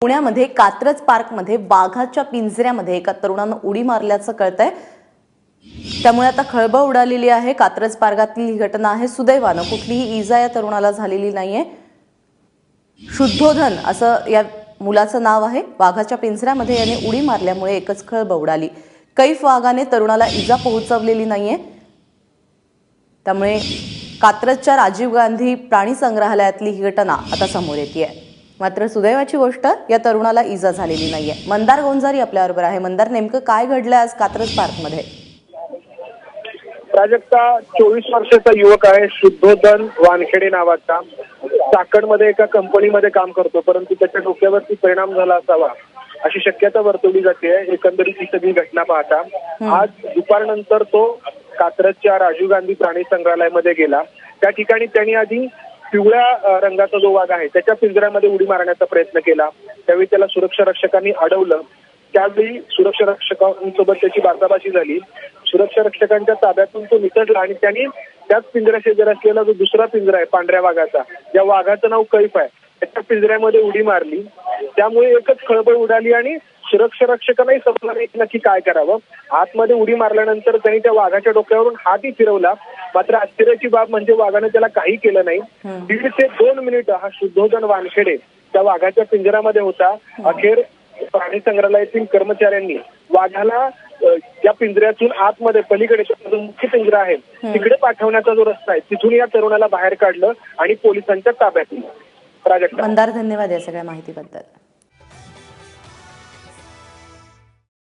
पुण्यामध्ये कात्रज पार्कमध्ये वाघाच्या पिंजऱ्यामध्ये एका तरुणानं उडी मारल्याचं कळतंय। त्यामुळे आता खळबळ उडालेली आहे। कात्रज पार्कातील ही घटना आहे। सुदैवानं कुठलीही इजा या तरुणाला झालेली नाहीये। शुद्धोधन असं या मुलाचं नाव आहे। वाघाच्या पिंजऱ्यामध्ये याने उडी मारल्यामुळे एकच खळबळ उडाली। कैफ वाघाने तरुणाला इजा पोहोचवलेली नाहीये। त्यामुळे कात्रजच्या राजीव गांधी प्राणी संग्रहालयातली ही घटना आता समोर येतेय। मात्र सुदैवाची गोष्ट या तरुणाला इजा झालेली नाहीये। मंदार गोंजारी आपल्याबरोबर आहे। मंदार, नेमकं काय घडलं आज कात्रज पार्कमध्ये? प्राजक्ता 24 वर्षाचा युवक आहे, शुद्धोधन वानखेडे नावाचा। चाकणमध्ये एका कंपनीमध्ये काम करतो, परंतु त्याच्या डोक्यावरती परिणाम झाला असावा अशी शक्यता वर्तवली जाते। एकंदरीत ही सगळी घटना पाहता आज दुपारनंतर तो कात्रजच्या राजीव गांधी प्राणी संग्रहालयामध्ये गेला। त्या ठिकाणी त्यांनी आधी पिवळ्या रंगाचा जो वाघ आहे त्याच्या पिंजऱ्यामध्ये उडी मारण्याचा प्रयत्न केला। त्यावेळी त्याला सुरक्षा रक्षकांनी अडवलं। त्यावेळी सुरक्षा रक्षकांसोबत त्याची बाचाबाची झाली। सुरक्षा रक्षकांच्या ताब्यातून तो निसटला आणि त्यांनी त्याच पिंजऱ्या शेजारी असलेला जो दुसरा पिंजरा आहे पांढऱ्या वाघाचा, या वाघाचं नाव कैफ आहे, त्याच्या पिंजऱ्यामध्ये उडी मारली। त्यामुळे एकच खळबळ उडाली आणि सुरक्षा रक्षकांनाही समजलं नाही नक्की काय करावं। आतमध्ये उडी मारल्यानंतर त्यांनी त्या वाघाच्या डोक्यावरून हातही फिरवला, मात्र आश्चर्याची बाब म्हणजे वाघाने त्याला काही केलं नाही। 1.5 ते 2 मिनिटं हा शुद्धोधन वानखेडे त्या वाघाच्या पिंजऱ्यामध्ये होता। अखेर प्राणी संग्रहालयातील कर्मचाऱ्यांनी वाघाला या पिंजऱ्यातून आतमध्ये पलीकडे जो मुख्य पिंजरा आहे तिकडे पाठवण्याचा जो रस्ता आहे तिथून या तरुणाला बाहेर काढलं आणि पोलिसांच्या ताब्यात दिलं। प्राजक्ता, मंदार, धन्यवाद या सगळ्या माहितीबद्दल।